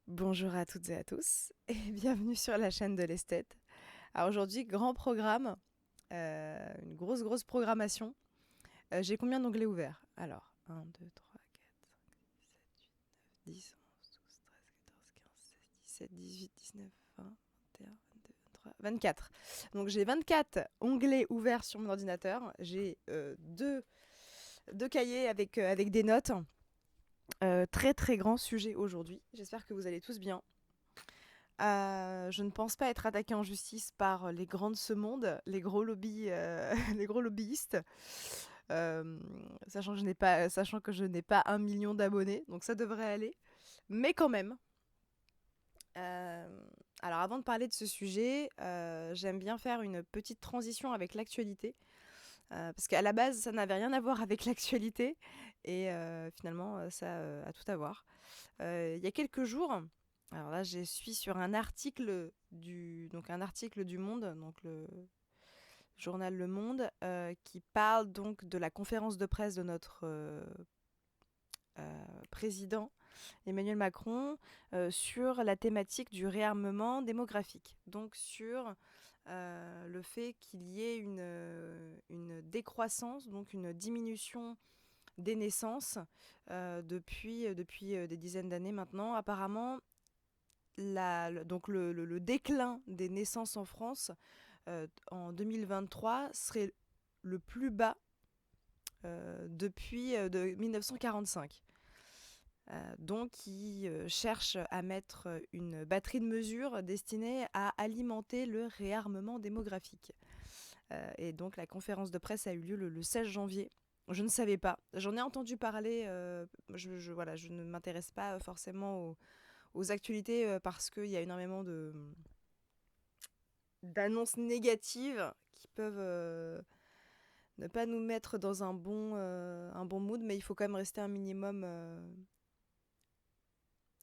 Bonjour à toutes et à tous et bienvenue sur la chaîne de l'esthète. Alors aujourd'hui, grand programme, une grosse programmation. J'ai combien d'onglets ouverts? Alors, 1, 2, 3, 4, 5, 6, 7, 8, 9, 10, 11, 12, 13, 14, 15, 16, 17, 18, 19, 20, 21, 22, 23, 24. Donc j'ai 24 onglets ouverts sur mon ordinateur. J'ai deux cahiers avec des notes. Très grand sujet aujourd'hui. J'espère que vous allez tous bien. Je ne pense pas être attaquée en justice par les grands de ce monde, les gros lobbies, les gros lobbyistes, euh, sachant que je n'ai pas 1 million d'abonnés, donc ça devrait aller. Mais quand même. euh, alors avant de parler de ce sujet, j'aime bien faire une petite transition avec l'actualité, parce qu'à la base ça n'avait rien à voir avec l'actualité, et finalement ça a tout à voir. Il y a quelques jours, alors là, je suis sur un article du Monde, donc le journal Le Monde, qui parle donc de la conférence de presse de notre président Emmanuel Macron sur la thématique du réarmement démographique. Donc sur le fait qu'il y ait une décroissance, donc une diminution des naissances depuis des dizaines d'années maintenant. Apparemment, donc le déclin des naissances en France en 2023 serait le plus bas depuis de 1945. Donc, ils cherchent à mettre une batterie de mesures destinée à alimenter le réarmement démographique. Et donc, la conférence de presse a eu lieu le 16 janvier. Je ne savais pas. J'en ai entendu parler. Voilà, je ne m'intéresse pas forcément aux actualités parce qu'il y a énormément d'annonces négatives qui peuvent ne pas nous mettre dans un bon mood, mais il faut quand même rester un minimum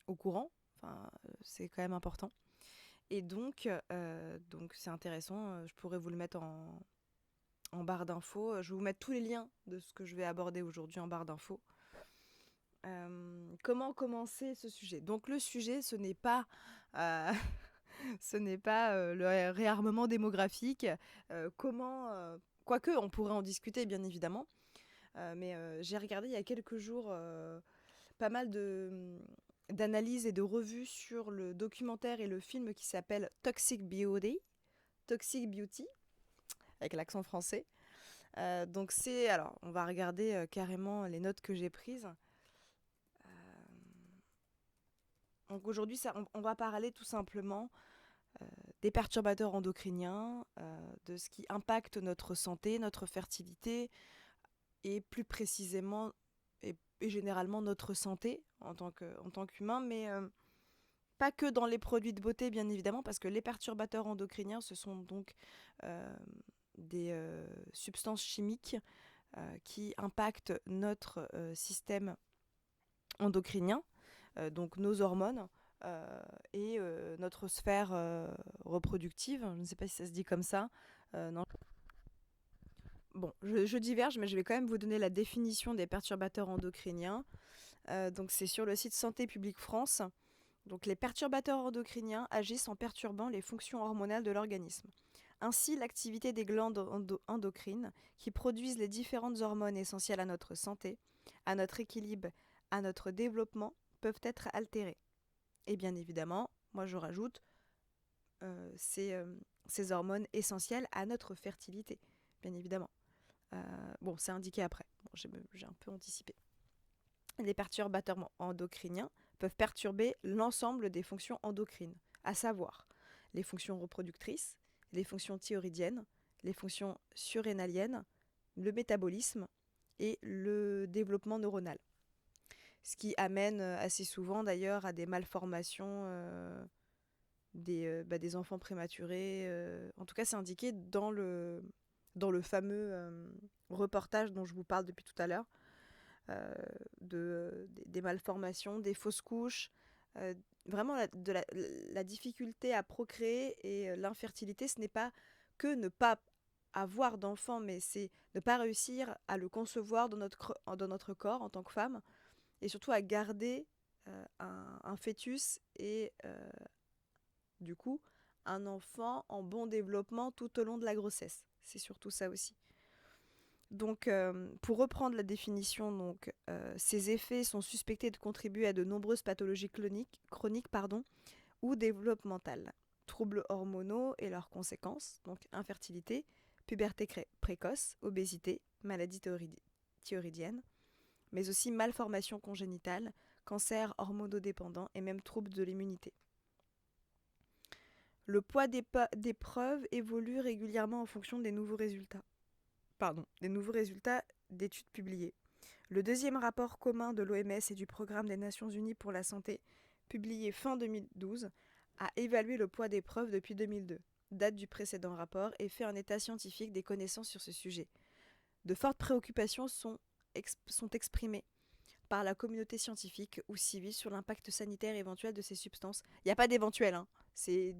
au courant. Enfin, c'est quand même important. Et donc c'est intéressant. Je pourrais vous le mettre en barre d'infos. Je vais vous mettre tous les liens de ce que je vais aborder aujourd'hui en barre d'infos. Comment commencer ce sujet? Donc le sujet, euh, ce n'est pas le réarmement démographique. Quoique, on pourrait en discuter, bien évidemment. Mais j'ai regardé il y a quelques jours pas mal d'analyses et de revues sur le documentaire et le film qui s'appelle Toxic Beauty, avec l'accent français. Alors, on va regarder carrément les notes que j'ai prises. Donc aujourd'hui, on va parler tout simplement des perturbateurs endocriniens, de ce qui impacte notre santé, notre fertilité, et plus précisément et généralement notre santé en tant qu'humain, mais pas que dans les produits de beauté, bien évidemment, parce que les perturbateurs endocriniens, ce sont donc euh, des substances chimiques qui impactent notre système endocrinien, donc nos hormones. Et notre sphère reproductive, je ne sais pas si ça se dit comme ça. Non. Bon, je diverge, mais je vais quand même vous donner la définition des perturbateurs endocriniens. Donc c'est sur le site Santé publique France. Donc les perturbateurs endocriniens agissent en perturbant les fonctions hormonales de l'organisme. Ainsi, l'activité des glandes endocrines, qui produisent les différentes hormones essentielles à notre santé, à notre équilibre, à notre développement, peuvent être altérées. Et bien évidemment, moi je rajoute ces hormones essentielles à notre fertilité, bien évidemment. Bon, c'est indiqué après. Bon, j'ai un peu anticipé. Les perturbateurs endocriniens peuvent perturber l'ensemble des fonctions endocrines, à savoir les fonctions reproductrices, les fonctions thyroïdiennes, les fonctions surrénaliennes, le métabolisme et le développement neuronal. Ce qui amène assez souvent d'ailleurs à des malformations des enfants prématurés. En tout cas, c'est indiqué dans le fameux reportage dont je vous parle depuis tout à l'heure, des malformations, des fausses couches, vraiment la difficulté à procréer et l'infertilité, ce n'est pas que ne pas avoir d'enfant, mais c'est ne pas réussir à le concevoir dans notre corps en tant que femme, et surtout à garder un fœtus et du coup un enfant en bon développement tout au long de la grossesse. C'est surtout ça aussi. Donc, pour reprendre la définition, ces effets sont suspectés de contribuer à de nombreuses pathologies chroniques ou développementales, troubles hormonaux et leurs conséquences, donc infertilité, puberté précoce, obésité, maladie thyroïdienne, mais aussi malformations congénitales, cancers hormonodépendants et même troubles de l'immunité. Le poids des preuves évolue régulièrement en fonction des nouveaux résultats d'études publiées. Le deuxième rapport commun de l'OMS et du Programme des Nations Unies pour la santé, publié fin 2012, a évalué le poids des preuves depuis 2002, date du précédent rapport, et fait un état scientifique des connaissances sur ce sujet. De fortes préoccupations sont exprimées par la communauté scientifique ou civile sur l'impact sanitaire éventuel de ces substances. Il n'y a pas d'éventuel, hein. C'est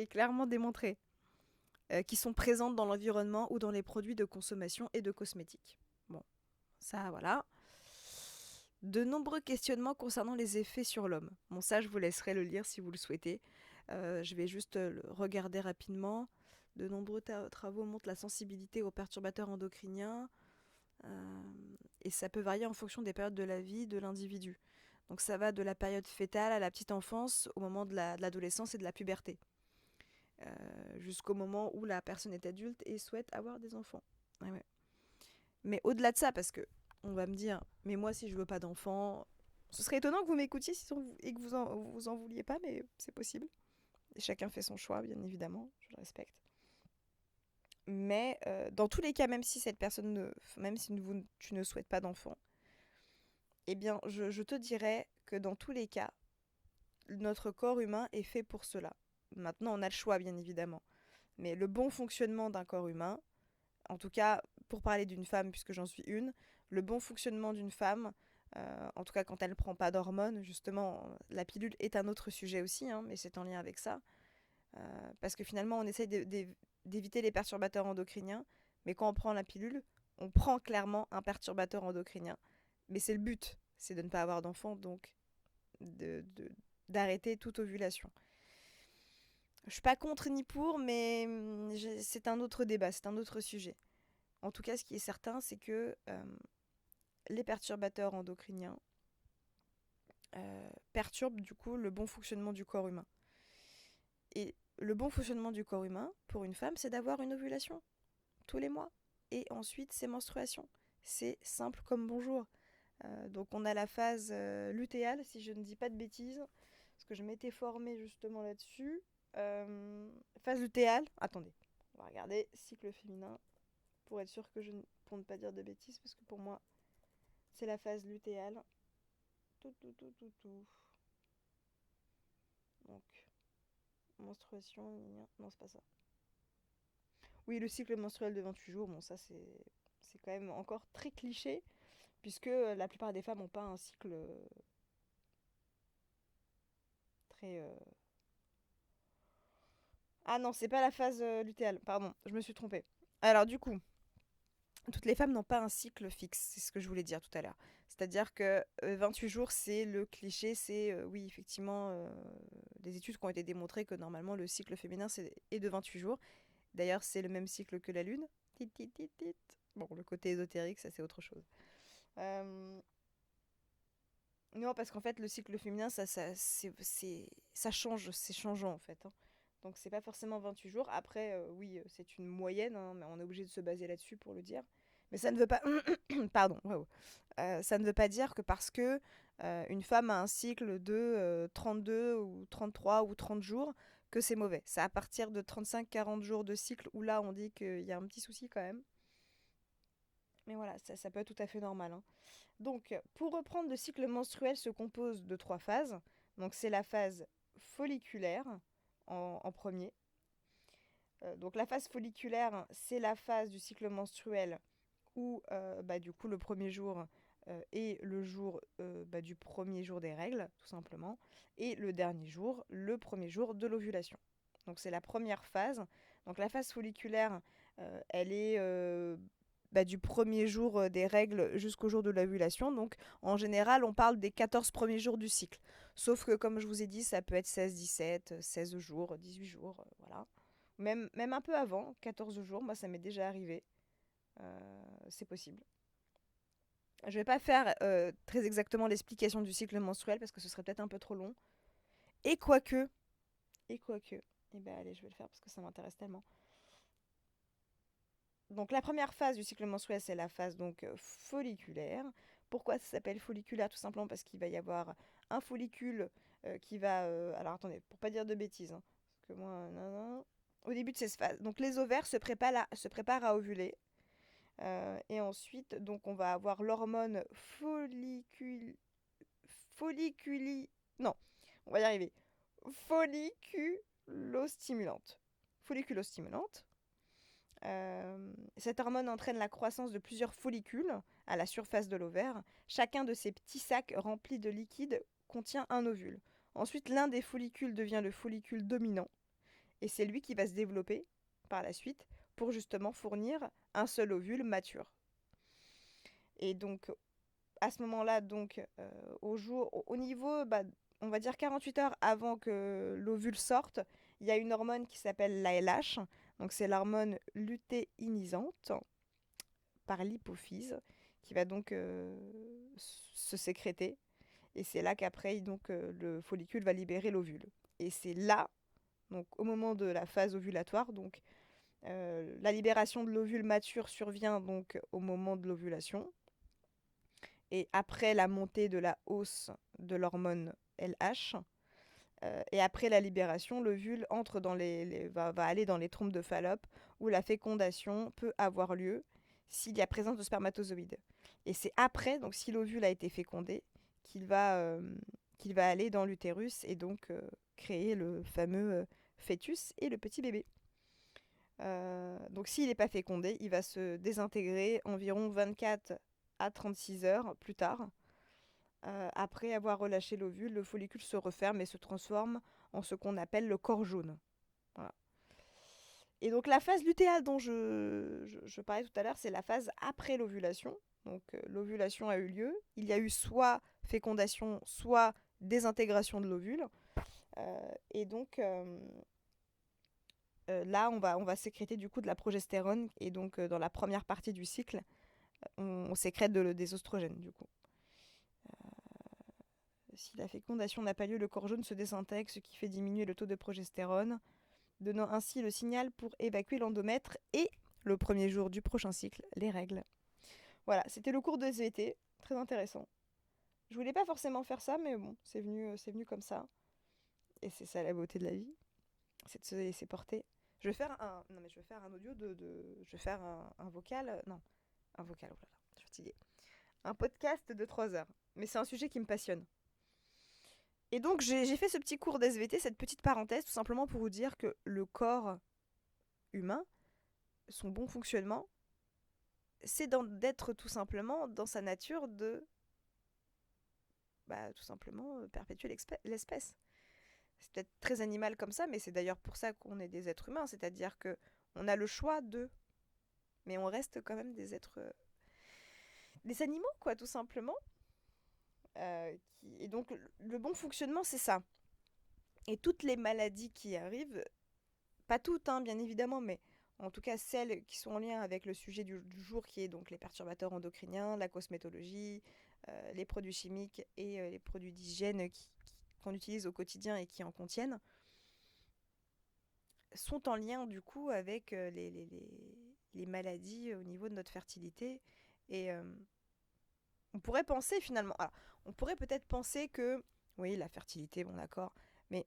clairement démontré. Qui sont présentes dans l'environnement ou dans les produits de consommation et de cosmétiques. Bon, ça voilà. De nombreux questionnements concernant les effets sur l'homme. Bon, ça, je vous laisserai le lire si vous le souhaitez. Je vais juste le regarder rapidement. De nombreux travaux montrent la sensibilité aux perturbateurs endocriniens. Et ça peut varier en fonction des périodes de la vie de l'individu. Donc ça va de la période fœtale à la petite enfance, au moment de l'adolescence et de la puberté. Jusqu'au moment où la personne est adulte et souhaite avoir des enfants. Ouais. Mais au-delà de ça, parce que on va me dire, mais moi si je veux pas d'enfants, ce serait étonnant que vous m'écoutiez et que vous en vouliez pas, mais c'est possible. Et chacun fait son choix, bien évidemment, je le respecte. Mais dans tous les cas, même si cette personne, tu ne souhaites pas d'enfants, eh bien, je te dirais que dans tous les cas, notre corps humain est fait pour cela. Maintenant, on a le choix, bien évidemment. Mais le bon fonctionnement d'un corps humain, en tout cas pour parler d'une femme puisque j'en suis une, le bon fonctionnement d'une femme, en tout cas quand elle ne prend pas d'hormones, justement la pilule est un autre sujet aussi, hein, mais c'est en lien avec ça, parce que finalement on essaye d'éviter les perturbateurs endocriniens, mais quand on prend la pilule, on prend clairement un perturbateur endocrinien. Mais c'est le but, c'est de ne pas avoir d'enfant, donc d'arrêter toute ovulation. Je suis pas contre ni pour, mais c'est un autre débat, c'est un autre sujet. En tout cas, ce qui est certain, c'est que les perturbateurs endocriniens perturbent du coup le bon fonctionnement du corps humain. Et le bon fonctionnement du corps humain, pour une femme, c'est d'avoir une ovulation tous les mois. Et ensuite, ses menstruations. C'est simple comme bonjour. Donc on a la phase lutéale, si je ne dis pas de bêtises, parce que je m'étais formée justement là-dessus. Phase lutéale, attendez, on va regarder cycle féminin pour être sûr pour ne pas dire de bêtises, parce que pour moi c'est la phase lutéale. Tout. Donc menstruation, non c'est pas ça. Oui, le cycle menstruel de 28 jours, bon ça c'est quand même encore très cliché, puisque la plupart des femmes n'ont pas un cycle très... Ah non, c'est pas la phase lutéale, pardon, je me suis trompée. Alors du coup, toutes les femmes n'ont pas un cycle fixe, c'est ce que je voulais dire tout à l'heure. C'est-à-dire que 28 jours, c'est le cliché, c'est, oui, effectivement, des études qui ont été démontrées que normalement le cycle féminin est de 28 jours. D'ailleurs, c'est le même cycle que la Lune. Tit, tit, tit, tit. Bon, le côté ésotérique, ça c'est autre chose. Non, parce qu'en fait, le cycle féminin, ça change, c'est changeant en fait, hein. Donc c'est pas forcément 28 jours. Après, oui, c'est une moyenne, hein, mais on est obligé de se baser là-dessus pour le dire. Mais ça ne veut pas... Pardon, wow. Ça ne veut pas dire que parce que une femme a un cycle de 32 ou 33 ou 30 jours, que c'est mauvais. C'est à partir de 35-40 jours de cycle où là, on dit qu'il y a un petit souci quand même. Mais voilà, ça peut être tout à fait normal, hein. Donc, pour reprendre, le cycle menstruel se compose de 3 phases. Donc, c'est la phase folliculaire en premier. Donc, la phase folliculaire, c'est la phase du cycle menstruel où, du coup, le premier jour est le jour du premier jour des règles, tout simplement. Et le dernier jour, le premier jour de l'ovulation. Donc, c'est la première phase. Donc, la phase folliculaire, elle est du premier jour des règles jusqu'au jour de l'ovulation. Donc en général, on parle des 14 premiers jours du cycle. Sauf que comme je vous ai dit, ça peut être 16, 17, 16 jours, 18 jours, voilà. Même un peu avant, 14 jours, moi ça m'est déjà arrivé. C'est possible. Je vais pas faire très exactement l'explication du cycle menstruel parce que ce serait peut-être un peu trop long. Et quoique, eh ben allez, je vais le faire parce que ça m'intéresse tellement. Donc la première phase du cycle menstruel, c'est la phase donc folliculaire. Pourquoi ça s'appelle folliculaire? Tout simplement parce qu'il va y avoir un follicule qui va... alors attendez, pour pas dire de bêtises, hein, parce que moi... non, non. Au début de cette phase, donc les ovaires se préparent à ovuler. Et ensuite, donc on va avoir l'hormone folliculi... Non, on va y arriver. Folliculostimulante. Folliculostimulante. Cette hormone entraîne la croissance de plusieurs follicules à la surface de l'ovaire. Chacun de ces petits sacs remplis de liquide contient un ovule. Ensuite, l'un des follicules devient le follicule dominant et c'est lui qui va se développer par la suite pour justement fournir un seul ovule mature. Et donc, à ce moment-là, donc, au niveau, on va dire 48 heures avant que l'ovule sorte, il y a une hormone qui s'appelle la LH. Donc, c'est l'hormone lutéinisante par l'hypophyse qui va donc se sécréter. Et c'est là qu'après, donc, le follicule va libérer l'ovule. Et c'est là, donc, au moment de la phase ovulatoire, donc, la libération de l'ovule mature survient donc au moment de l'ovulation. Et après la montée de la hausse de l'hormone LH, et après la libération, l'ovule entre va aller dans les trompes de Fallope où la fécondation peut avoir lieu s'il y a présence de spermatozoïdes. Et c'est après, donc si l'ovule a été fécondé, qu'il va aller dans l'utérus et donc créer le fameux fœtus et le petit bébé. Donc s'il n'est pas fécondé, il va se désintégrer environ 24 à 36 heures plus tard. Après avoir relâché l'ovule, le follicule se referme et se transforme en ce qu'on appelle le corps jaune. Voilà. Et donc la phase lutéale dont je parlais tout à l'heure, c'est la phase après l'ovulation. Donc l'ovulation a eu lieu. Il y a eu soit fécondation, soit désintégration de l'ovule. Et donc là, on va sécréter du coup de la progestérone. Et donc dans la première partie du cycle, on sécrète des oestrogènes du coup. Si la fécondation n'a pas lieu, le corps jaune se désintègre, ce qui fait diminuer le taux de progestérone, donnant ainsi le signal pour évacuer l'endomètre et, le premier jour du prochain cycle, les règles. Voilà, c'était le cours de SVT, très intéressant. Je voulais pas forcément faire ça, mais bon, c'est venu comme ça. Et c'est ça la beauté de la vie, c'est de se laisser porter. Je vais faire un audio je vais faire un vocal, non, un vocal, oh là là, je suis fatiguée. Un podcast de 3 heures. Mais c'est un sujet qui me passionne. Et donc j'ai fait ce petit cours d'SVT, cette petite parenthèse, tout simplement pour vous dire que le corps humain, son bon fonctionnement, c'est d'être tout simplement dans sa nature de tout simplement perpétuer l'espèce. C'est peut-être très animal comme ça, mais c'est d'ailleurs pour ça qu'on est des êtres humains, c'est-à-dire que on a le choix de, mais on reste quand même des êtres, des animaux quoi, tout simplement. Et donc le bon fonctionnement, c'est ça. Et toutes les maladies qui arrivent, pas toutes, hein, bien évidemment, mais en tout cas celles qui sont en lien avec le sujet du jour, qui est donc les perturbateurs endocriniens, la cosmétologie, les produits chimiques et les produits d'hygiène qu'on utilise au quotidien et qui en contiennent, sont en lien du coup avec les maladies au niveau de notre fertilité. Et on pourrait penser finalement, alors, on pourrait peut-être penser que, oui, la fertilité, bon d'accord, mais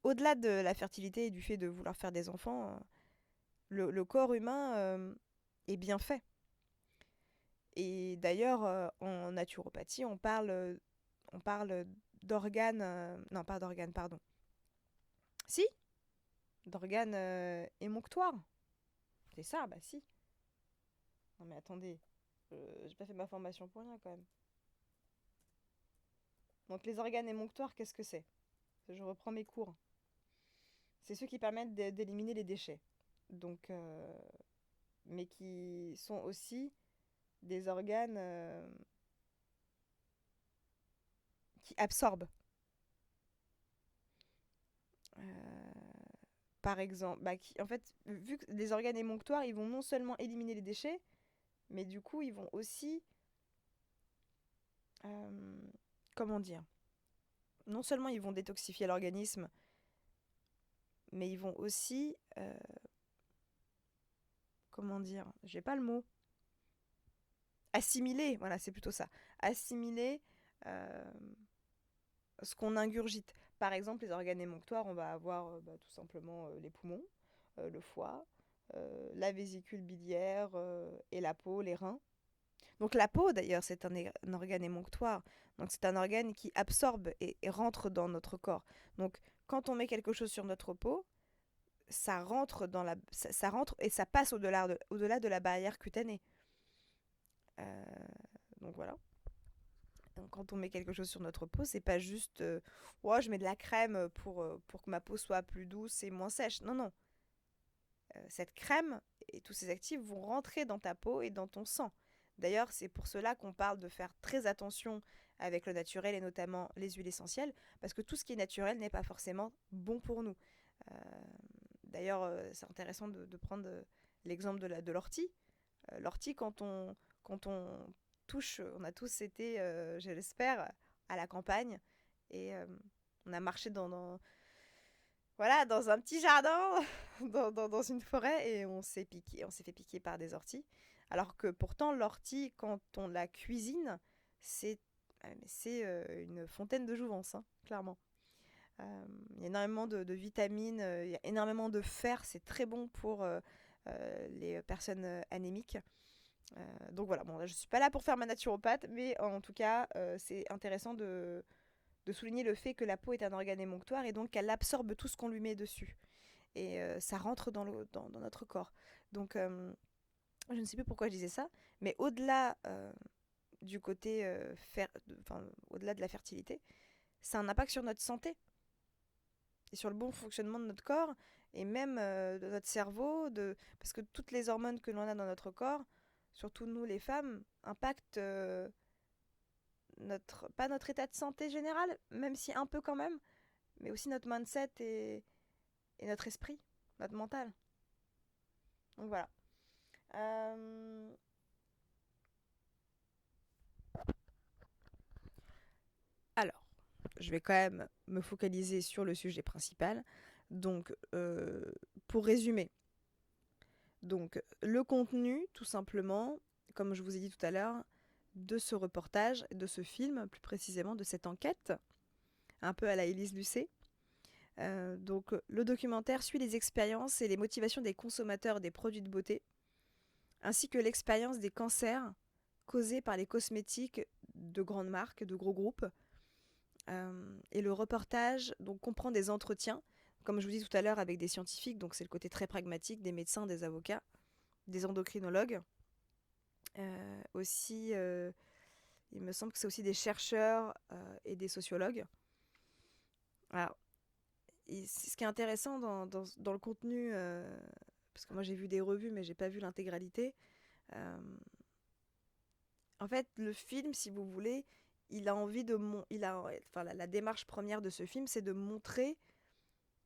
au-delà de la fertilité et du fait de vouloir faire des enfants, le corps humain est bien fait. Et d'ailleurs, en naturopathie, on parle d'organes... non, pas d'organes, pardon. Si, d'organes émonctoires. C'est ça, bah si. Non mais attendez, j'ai pas fait ma formation pour rien quand même. Donc les organes émonctoires, qu'est-ce que c'est? Je reprends mes cours. C'est ceux qui permettent d'éliminer les déchets. Donc mais qui sont aussi des organes qui absorbent. Euh, Par exemple, en fait, vu que les organes émonctoires, ils vont non seulement éliminer les déchets, mais du coup, ils vont aussi, euh, comment dire, non seulement ils vont détoxifier l'organisme, mais ils vont aussi, comment dire, j'ai pas le mot, assimiler, voilà, c'est plutôt ça, assimiler euh, ce qu'on ingurgite. Par exemple, les organes émonctoires, on va avoir tout simplement les poumons, le foie, la vésicule biliaire et la peau, les reins. Donc la peau, d'ailleurs, c'est un organe émonctoire. Donc c'est un organe qui absorbe et rentre dans notre corps. Donc quand on met quelque chose sur notre peau, ça rentre et ça passe au-delà de la barrière cutanée. Euh, donc voilà. Donc, quand on met quelque chose sur notre peau, c'est pas juste oh, je mets de la crème pour que ma peau soit plus douce et moins sèche. Non, non. Cette crème et tous ces actifs vont rentrer dans ta peau et dans ton sang. D'ailleurs, c'est pour cela qu'on parle de faire très attention avec le naturel et notamment les huiles essentielles, parce que tout ce qui est naturel n'est pas forcément bon pour nous. Euh, D'ailleurs, c'est intéressant de prendre l'exemple de l'ortie. L'ortie, quand on touche, on a tous été, je l'espère, à la campagne et on a marché voilà, dans un petit jardin, dans une forêt, et on s'est fait piquer par des orties. Alors que pourtant, l'ortie, quand on la cuisine, c'est une fontaine de jouvence, hein, clairement. Il y a énormément de vitamines, il y a énormément de fer, c'est très bon pour les personnes anémiques. Donc voilà, bon, là, je ne suis pas là pour faire ma naturopathe, mais en tout cas, c'est intéressant de souligner le fait que la peau est un organe émonctoire et donc qu'elle absorbe tout ce qu'on lui met dessus. Et ça rentre dans notre corps. Donc, je ne sais plus pourquoi je disais ça, mais au-delà du côté, au-delà de la fertilité, ça a un impact sur notre santé et sur le bon fonctionnement de notre corps et même de notre cerveau, parce que toutes les hormones que l'on a dans notre corps, surtout nous les femmes, impactent pas notre état de santé général, même si un peu quand même, mais aussi notre mindset et notre esprit, notre mental. Donc voilà. Euh, Alors, je vais quand même me focaliser sur le sujet principal. Donc, pour résumer, donc le contenu, tout simplement, comme je vous ai dit tout à l'heure, de ce reportage, de ce film, plus précisément de cette enquête, un peu à la Élise Lucet. Donc, le documentaire suit les expériences et les motivations des consommateurs des produits de beauté, ainsi que l'expérience des cancers causés par les cosmétiques de grandes marques, de gros groupes. Et le reportage donc, comprend des entretiens, comme je vous dis tout à l'heure, avec des scientifiques, donc c'est le côté très pragmatique, des médecins, des avocats, des endocrinologues. Aussi, il me semble que c'est aussi des chercheurs et des sociologues. Alors, ce qui est intéressant dans le contenu, parce que moi j'ai vu des revues, mais j'ai pas vu l'intégralité. euh, En fait, le film, si vous voulez, il a envie de enfin la démarche première de ce film, c'est de montrer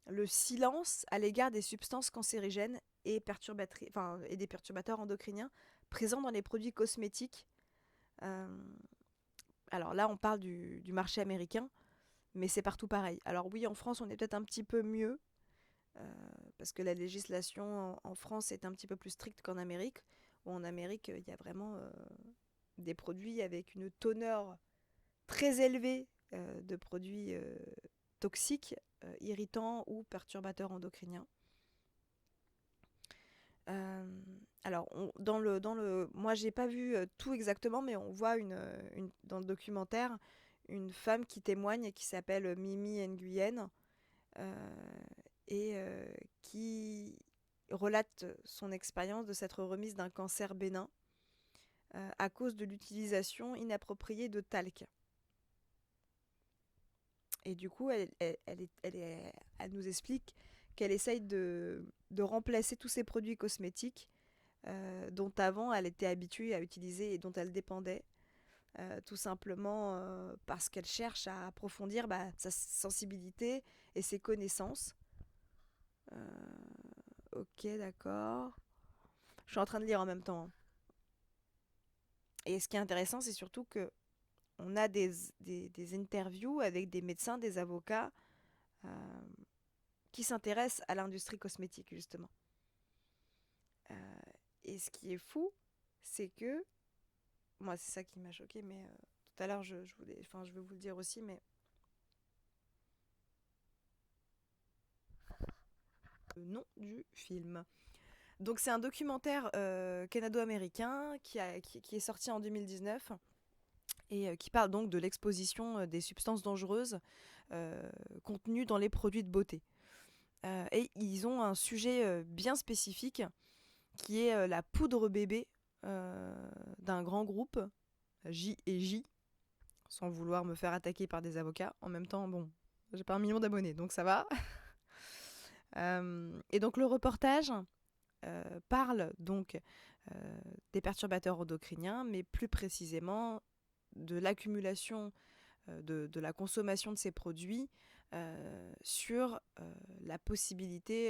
le silence à l'égard des substances cancérigènes et et des perturbateurs endocriniens présents dans les produits cosmétiques. Euh, alors là, on parle du marché américain, mais c'est partout pareil. Alors oui, en France, on est peut-être un petit peu mieux, parce que la législation en France est un petit peu plus stricte qu'en Amérique, où en Amérique, il y a vraiment des produits avec une teneur très élevée de produits toxiques, irritants ou perturbateurs endocriniens. Euh, alors, moi, j'ai pas vu tout exactement, mais on voit dans le documentaire une femme qui témoigne et qui s'appelle Mimi Nguyen et qui relate son expérience de s'être remise d'un cancer bénin à cause de l'utilisation inappropriée de talc. Et du coup, elle nous explique qu'elle essaye de remplacer tous ces produits cosmétiques dont avant elle était habituée à utiliser et dont elle dépendait, tout simplement parce qu'elle cherche à approfondir sa sensibilité et ses connaissances. Ok, d'accord. Je suis en train de lire en même temps, hein. Et ce qui est intéressant, c'est surtout que on a des interviews avec des médecins, des avocats euh, qui s'intéressent à l'industrie cosmétique, justement. Euh, et ce qui est fou, c'est que, moi c'est ça qui m'a choqué, mais tout à l'heure je vais vous le dire aussi, mais le nom du film. Donc c'est un documentaire canado-américain qui est sorti en 2019 et qui parle donc de l'exposition des substances dangereuses euh, contenues dans les produits de beauté. Et ils ont un sujet bien spécifique qui est la poudre bébé d'un grand groupe, J&J, sans vouloir me faire attaquer par des avocats. En même temps, bon, j'ai pas 1 million d'abonnés, donc ça va. Et donc le reportage parle donc des perturbateurs endocriniens, mais plus précisément de l'accumulation de la consommation de ces produits sur la possibilité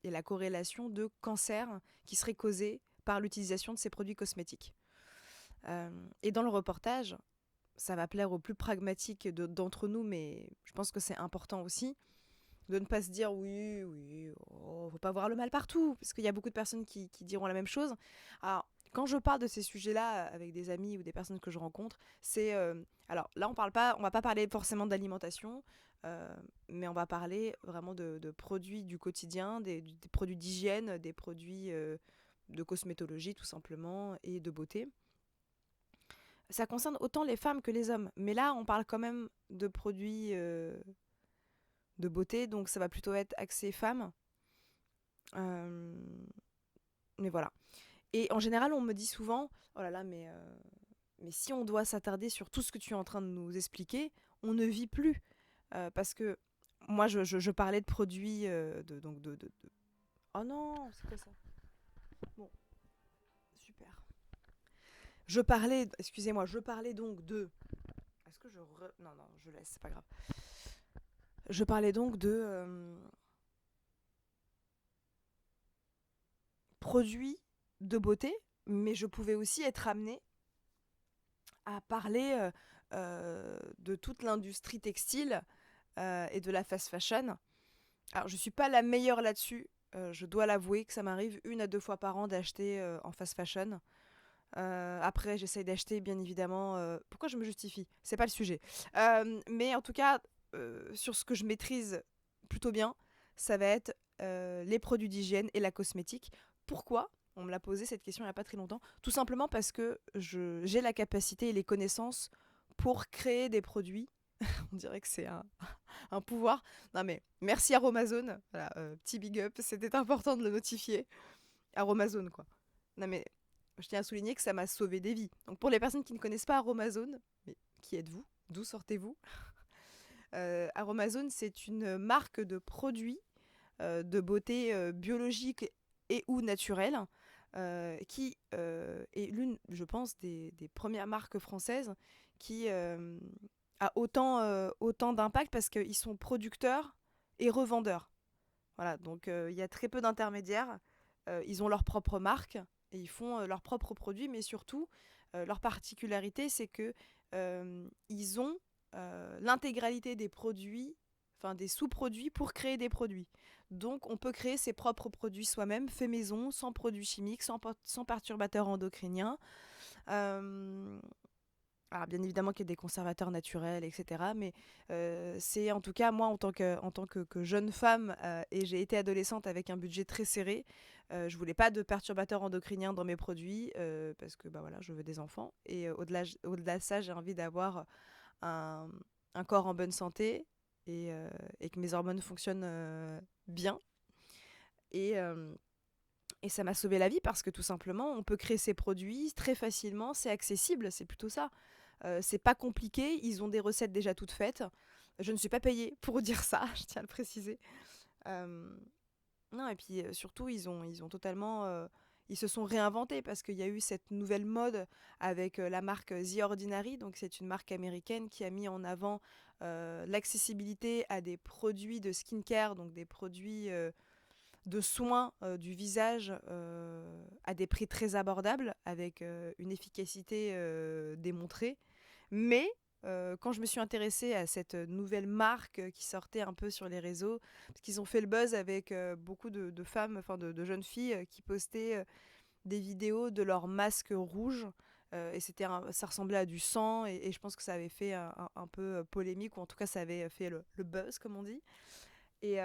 et la corrélation de cancer qui serait causé par l'utilisation de ces produits cosmétiques. Et dans le reportage, ça va plaire aux plus pragmatiques d'entre nous, mais je pense que c'est important aussi de ne pas se dire oui, oui, oh, faut pas voir le mal partout, parce qu'il y a beaucoup de personnes qui diront la même chose. Alors, quand je parle de ces sujets-là avec des amis ou des personnes que je rencontre, c'est alors là on va pas parler forcément d'alimentation, mais on va parler vraiment de produits du quotidien, des produits d'hygiène, des produits de cosmétologie tout simplement et de beauté. Ça concerne autant les femmes que les hommes, mais là on parle quand même de produits de beauté, donc ça va plutôt être axé femmes. Euh, mais voilà. Et en général, on me dit souvent, oh là là, mais si on doit s'attarder sur tout ce que tu es en train de nous expliquer, on ne vit plus. Parce que moi, je parlais de produits, Oh non, c'est quoi ça? Bon, super. Excusez-moi, je parlais donc de... Est-ce que Non, non, je laisse, c'est pas grave. Je parlais donc de produits de beauté, mais je pouvais aussi être amenée à parler de toute l'industrie textile et de la fast fashion. Alors, je ne suis pas la meilleure là-dessus. Je dois l'avouer que ça m'arrive 1 à 2 fois par an d'acheter en fast fashion. Après, j'essaye d'acheter, bien évidemment. Pourquoi je me justifie? C'est pas le sujet. Mais en tout cas, sur ce que je maîtrise plutôt bien, ça va être les produits d'hygiène et la cosmétique. Pourquoi? On me l'a posé cette question il n'y a pas très longtemps. Tout simplement parce que j'ai la capacité et les connaissances pour créer des produits. On dirait que c'est un pouvoir. Non mais merci Aromazone. Voilà, petit big up, c'était important de le notifier. Aromazone quoi. Non mais je tiens à souligner que ça m'a sauvé des vies. Donc pour les personnes qui ne connaissent pas Aromazone, mais qui êtes-vous? D'où sortez-vous? Aromazone, c'est une marque de produits de beauté biologique et ou naturelle qui est l'une, je pense, des premières marques françaises qui a autant d'impact parce qu'ils sont producteurs et revendeurs. Voilà, donc il y a très peu d'intermédiaires. Ils ont leur propre marque et ils font leurs propres produits, mais surtout, leur particularité, c'est que ils ont l'intégralité des produits, enfin des sous-produits pour créer des produits. Donc on peut créer ses propres produits soi-même, fait maison, sans produits chimiques, sans perturbateurs endocriniens. Euh, alors bien évidemment qu'il y a des conservateurs naturels, etc. Mais c'est en tout cas moi en tant que jeune femme et j'ai été adolescente avec un budget très serré. Je voulais pas de perturbateurs endocriniens dans mes produits parce que bah voilà, je veux des enfants et au-delà de ça, j'ai envie d'avoir un, un corps en bonne santé et que mes hormones fonctionnent bien. Et, euh, et ça m'a sauvé la vie parce que tout simplement, on peut créer ces produits très facilement, c'est accessible, c'est plutôt ça. C'est pas compliqué, ils ont des recettes déjà toutes faites. Je ne suis pas payée pour dire ça, je tiens à le préciser. Euh, Non, et puis surtout, ils ont totalement. Ils se sont réinventés parce qu'il y a eu cette nouvelle mode avec la marque The Ordinary. Donc, c'est une marque américaine qui a mis en avant l'accessibilité à des produits de skincare, donc des produits de soins du visage à des prix très abordables, avec une efficacité démontrée. Mais quand je me suis intéressée à cette nouvelle marque qui sortait un peu sur les réseaux, parce qu'ils ont fait le buzz avec beaucoup de femmes, enfin de jeunes filles qui postaient des vidéos de leur masque rouge. Et ça ressemblait à du sang, et je pense que ça avait fait un peu polémique, ou en tout cas ça avait fait le buzz, comme on dit. Et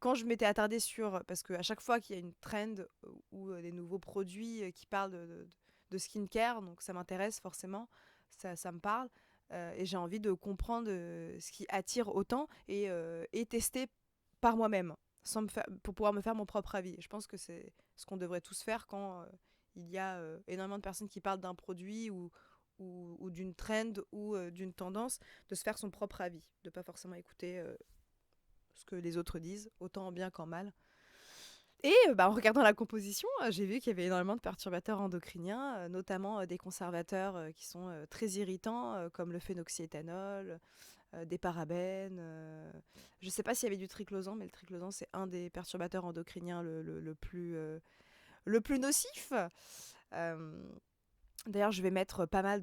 quand je m'étais attardée sur... Parce qu'à chaque fois qu'il y a une trend ou des nouveaux produits qui parlent de skincare, donc ça m'intéresse forcément, ça me parle. Et j'ai envie de comprendre ce qui attire autant et tester par moi-même, pour pouvoir me faire mon propre avis. Je pense que c'est ce qu'on devrait tous faire quand il y a énormément de personnes qui parlent d'un produit ou d'une trend ou d'une tendance, de se faire son propre avis, de pas forcément écouter ce que les autres disent, autant en bien qu'en mal. Et en regardant la composition, j'ai vu qu'il y avait énormément de perturbateurs endocriniens, notamment des conservateurs qui sont très irritants, comme le phénoxyéthanol, des parabènes. Je ne sais pas s'il y avait du triclosan, mais le triclosan, c'est un des perturbateurs endocriniens le plus nocif. Euh, D'ailleurs, je vais mettre pas mal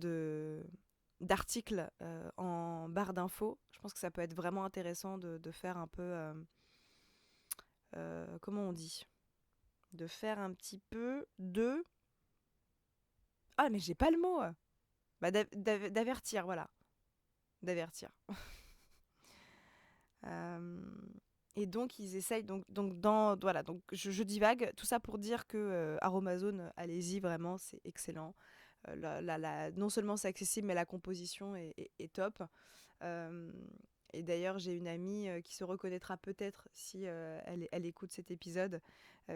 d'articles en barre d'infos. Je pense que ça peut être vraiment intéressant de faire un peu... comment on dit, de faire un petit peu de... Ah, mais j'ai pas le mot. D'avertir, voilà. D'avertir. Euh, et donc, ils essayent... Voilà, donc je divague. Tout ça pour dire que Aromazone, allez-y, vraiment, c'est excellent. Non seulement c'est accessible, mais la composition est top. Euh, et d'ailleurs, j'ai une amie qui se reconnaîtra peut-être si elle écoute cet épisode,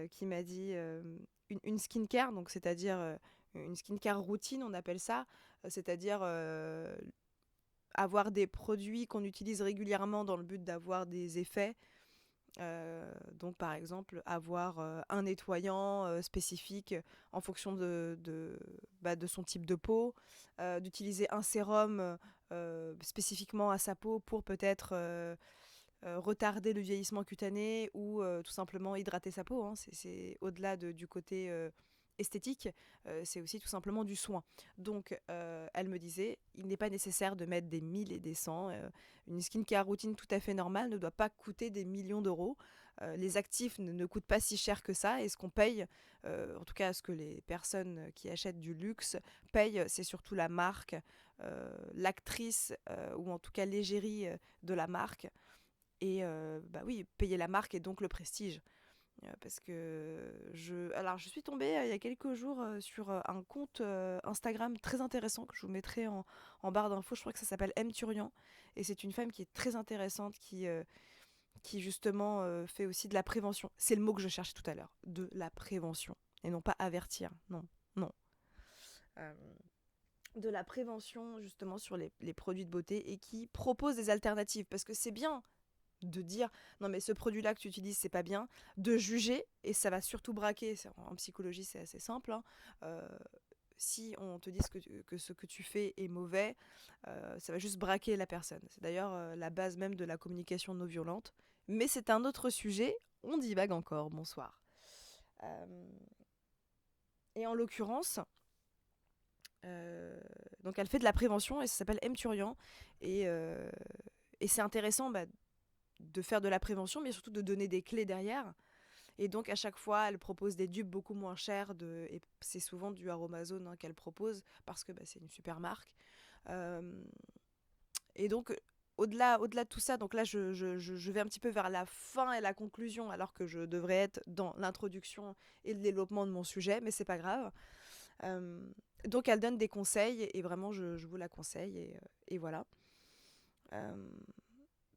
qui m'a dit une skincare, donc c'est-à-dire une skincare routine, on appelle ça, c'est-à-dire avoir des produits qu'on utilise régulièrement dans le but d'avoir des effets. Donc par exemple avoir un nettoyant spécifique en fonction de son type de peau, d'utiliser un sérum spécifiquement à sa peau pour peut-être retarder le vieillissement cutané ou tout simplement hydrater sa peau, hein. C'est au-delà du côté esthétique, c'est aussi tout simplement du soin. Donc, elle me disait, il n'est pas nécessaire de mettre des 1000 et des 100. Une skincare routine tout à fait normale ne doit pas coûter des millions d'euros. Les actifs ne coûtent pas si cher que ça, et ce qu'on paye, en tout cas ce que les personnes qui achètent du luxe payent, c'est surtout la marque, l'actrice, ou en tout cas l'égérie de la marque. Et oui, payer la marque et donc le prestige. Parce que je suis tombée il y a quelques jours sur un compte Instagram très intéressant que je vous mettrai en barre d'infos. Je crois que ça s'appelle M. Turian. Et c'est une femme qui est très intéressante, qui justement fait aussi de la prévention. C'est le mot que je cherchais tout à l'heure, de la prévention. Et non pas avertir, non, non. Euh, de la prévention justement sur les produits de beauté, et qui propose des alternatives. Parce que c'est bien de dire non mais ce produit là que tu utilises c'est pas bien, de juger, et ça va surtout braquer. En psychologie c'est assez simple, hein. Euh, Si on te dit que ce que tu fais est mauvais, ça va juste braquer la personne. C'est d'ailleurs la base même de la communication non violente, mais c'est un autre sujet, on divague encore. Bonsoir. Euh, et en l'occurrence, donc elle fait de la prévention et ça s'appelle M. Turian. Et c'est intéressant de faire de la prévention, mais surtout de donner des clés derrière. Et donc, à chaque fois, elle propose des dupes beaucoup moins chères. Et c'est souvent du Aromazone, hein, qu'elle propose, parce que c'est une super marque. Euh, et donc, au-delà de tout ça, donc là, je vais un petit peu vers la fin et la conclusion, alors que je devrais être dans l'introduction et le développement de mon sujet, mais c'est pas grave. Euh, donc, elle donne des conseils, et vraiment, je vous la conseille. Et voilà. Euh,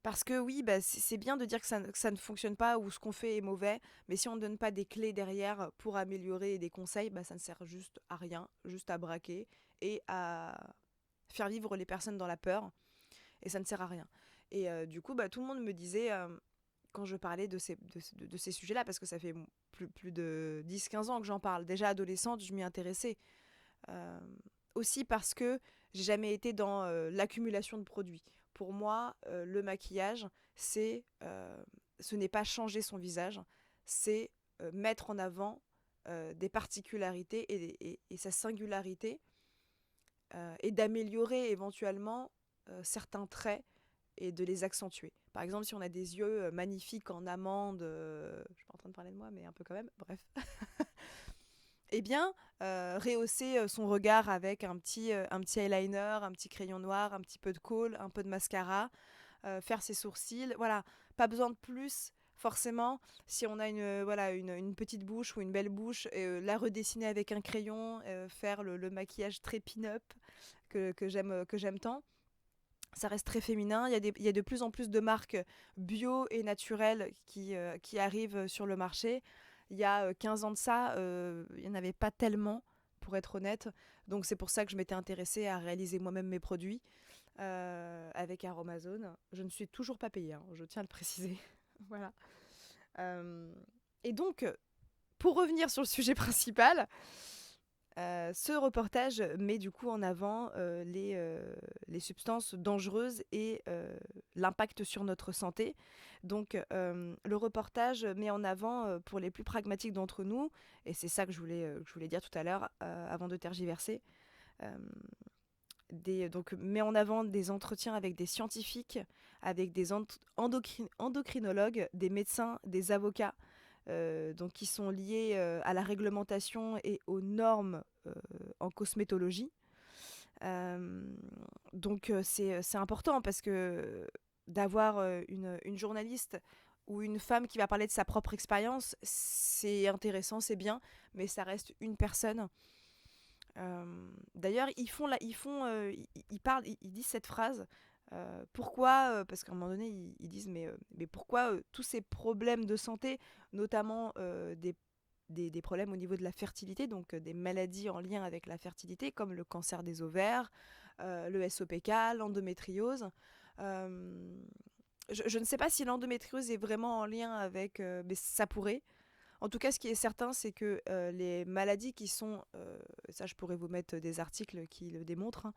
Parce que oui, c'est bien de dire que ça ne fonctionne pas ou ce qu'on fait est mauvais, mais si on ne donne pas des clés derrière pour améliorer, et des conseils, ça ne sert juste à rien, juste à braquer et à faire vivre les personnes dans la peur, et ça ne sert à rien. Et du coup, tout le monde me disait quand je parlais de ces sujets-là, parce que ça fait plus de 10-15 ans que j'en parle. Déjà adolescente, je m'y intéressais. Euh, Aussi parce que j'ai jamais été dans l'accumulation de produits. Pour moi, le maquillage, ce n'est pas changer son visage, c'est mettre en avant des particularités et sa singularité et d'améliorer éventuellement certains traits et de les accentuer. Par exemple, si on a des yeux magnifiques en amande, je suis pas en train de parler de moi, mais un peu quand même, bref, eh bien, rehausser son regard avec un petit eyeliner, un petit crayon noir, un petit peu de kohl, un peu de mascara, faire ses sourcils, voilà, pas besoin de plus. Forcément, si on a une petite bouche ou une belle bouche, la redessiner avec un crayon, faire le maquillage très pin-up que j'aime tant. Ça reste très féminin. Il y a de plus en plus de marques bio et naturelles qui arrivent sur le marché. Il y a 15 ans de ça, il n'y en avait pas tellement, pour être honnête. Donc c'est pour ça que je m'étais intéressée à réaliser moi-même mes produits avec Aromazone. Je ne suis toujours pas payée, hein, je tiens à le préciser. Voilà. Euh, et donc, pour revenir sur le sujet principal, ce reportage met du coup en avant les substances dangereuses et l'impact sur notre santé. Donc le reportage met en avant, pour les plus pragmatiques d'entre nous, et c'est ça que je voulais dire tout à l'heure avant de tergiverser, euh, donc met en avant des entretiens avec des scientifiques, avec des endocrinologues, des médecins, des avocats, donc qui sont liés à la réglementation et aux normes en cosmétologie. Euh, donc c'est important parce que d'avoir une journaliste ou une femme qui va parler de sa propre expérience, c'est intéressant, c'est bien, mais ça reste une personne. D'ailleurs, ils parlent, ils disent cette phrase. Pourquoi Parce qu'à un moment donné, ils disent mais pourquoi tous ces problèmes de santé, notamment des problèmes au niveau de la fertilité, donc des maladies en lien avec la fertilité, comme le cancer des ovaires, le SOPK, l'endométriose. Euh, je ne sais pas si l'endométriose est vraiment en lien avec, mais ça pourrait. En tout cas, ce qui est certain, c'est que les maladies qui sont, ça je pourrais vous mettre des articles qui le démontrent,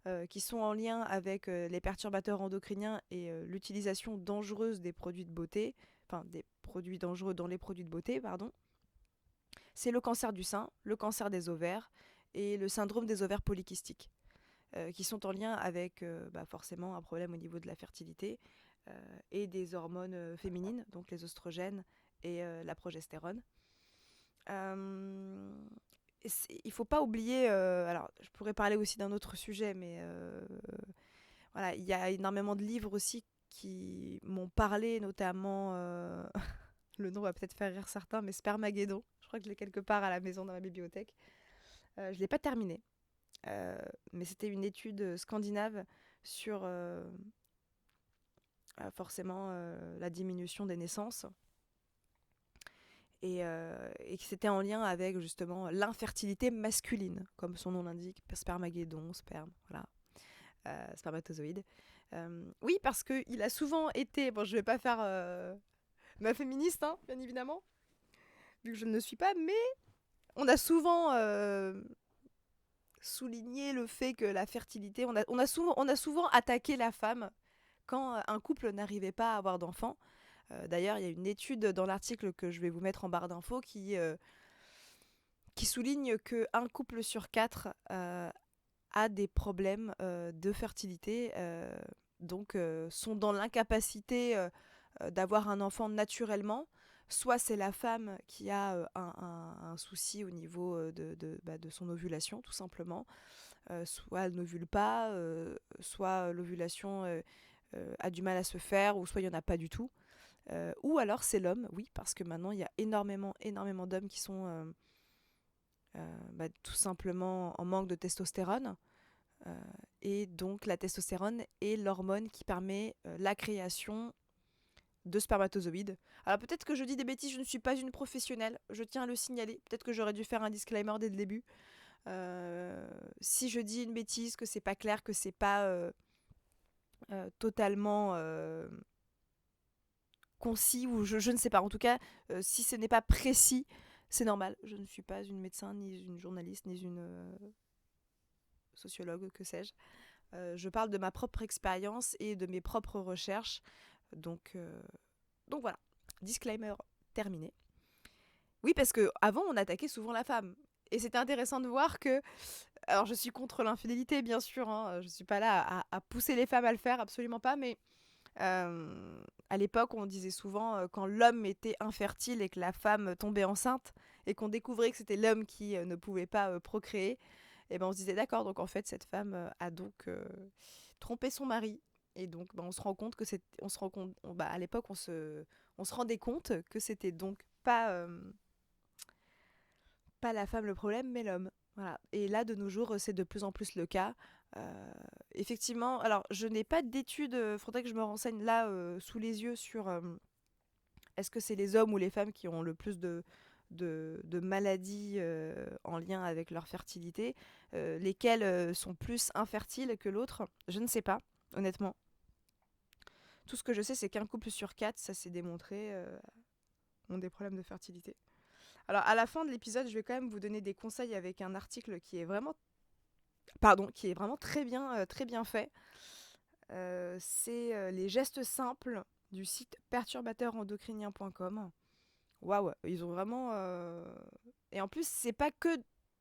hein, qui sont en lien avec les perturbateurs endocriniens et l'utilisation dangereuse des produits de beauté, enfin des produits dangereux dans les produits de beauté, pardon, c'est le cancer du sein, le cancer des ovaires et le syndrome des ovaires polykystiques, qui sont en lien avec forcément un problème au niveau de la fertilité et des hormones féminines, donc les oestrogènes et la progestérone. Euh, il ne faut pas oublier, alors je pourrais parler aussi d'un autre sujet, mais voilà, il y a énormément de livres aussi qui m'ont parlé, notamment, le nom va peut-être faire rire certains, mais Spermageddon, je crois que je l'ai quelque part à la maison dans ma bibliothèque. Je ne l'ai pas terminé, mais c'était une étude scandinave sur forcément la diminution des naissances et que c'était en lien avec justement l'infertilité masculine, comme son nom l'indique, spermageddon, sperme, voilà, spermatozoïde. Oui, parce qu'il a souvent été, bon je vais pas faire ma féministe, hein, bien évidemment, vu que je ne le suis pas, mais on a souvent souligné le fait que la fertilité, on a souvent attaqué la femme quand un couple n'arrivait pas à avoir d'enfants. D'ailleurs, il y a une étude dans l'article que je vais vous mettre en barre d'infos qui souligne qu'un couple sur quatre a des problèmes de fertilité, donc sont dans l'incapacité d'avoir un enfant naturellement. Soit c'est la femme qui a un souci au niveau de son ovulation, tout simplement. Soit elle n'ovule pas, soit l'ovulation a du mal à se faire, ou soit il n'y en a pas du tout. Ou alors c'est l'homme, oui, parce que maintenant il y a énormément d'hommes qui sont tout simplement en manque de testostérone. Et donc la testostérone est l'hormone qui permet la création de spermatozoïdes. Alors peut-être que je dis des bêtises, je ne suis pas une professionnelle, je tiens à le signaler. Peut-être que j'aurais dû faire un disclaimer dès le début. Si je dis une bêtise, que c'est pas clair, que c'est pas totalement concis, ou je ne sais pas. En tout cas, si ce n'est pas précis, c'est normal. Je ne suis pas une médecin, ni une journaliste, ni une sociologue, que sais-je. Je parle de ma propre expérience et de mes propres recherches. Donc, euh, donc voilà, disclaimer terminé. Oui, parce que avant on attaquait souvent la femme. Et c'était intéressant de voir que... Alors je suis contre l'infidélité, bien sûr, hein, je suis pas là à pousser les femmes à le faire, absolument pas, mais à l'époque on disait souvent quand l'homme était infertile et que la femme tombait enceinte, et qu'on découvrait que c'était l'homme qui ne pouvait pas procréer, et ben on se disait d'accord, donc en fait cette femme a donc trompé son mari. Et donc on se rend compte que c'est... On se rend compte, à l'époque on se rendait compte que c'était donc pas la femme le problème, mais l'homme. Voilà. Et là, de nos jours, c'est de plus en plus le cas. Effectivement, alors je n'ai pas d'études, faudrait que je me renseigne là sous les yeux sur est-ce que c'est les hommes ou les femmes qui ont le plus de maladies en lien avec leur fertilité, lesquelles sont plus infertiles que l'autre. Je ne sais pas, honnêtement. Tout ce que je sais, c'est qu'un couple sur quatre, ça s'est démontré, ont des problèmes de fertilité. Alors, à la fin de l'épisode, je vais quand même vous donner des conseils avec un article qui est vraiment très bien fait. C'est les gestes simples du site perturbateurendocrinien.com. Waouh, ils ont vraiment... Et en plus, c'est pas que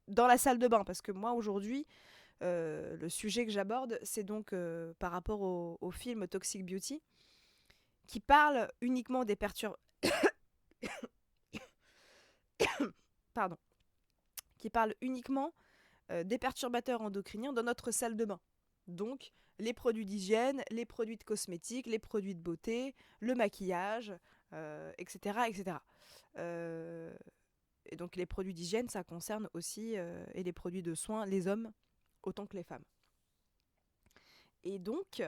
dans la salle de bain, parce que moi, aujourd'hui, le sujet que j'aborde, c'est donc par rapport au film Toxic Beauty, qui parle uniquement des Pardon. Qui parle uniquement des perturbateurs endocriniens dans notre salle de bain. Donc, les produits d'hygiène, les produits de cosmétiques, les produits de beauté, le maquillage, etc. etc. Euh, et donc, les produits d'hygiène, ça concerne aussi, et les produits de soins, les hommes autant que les femmes. Et donc,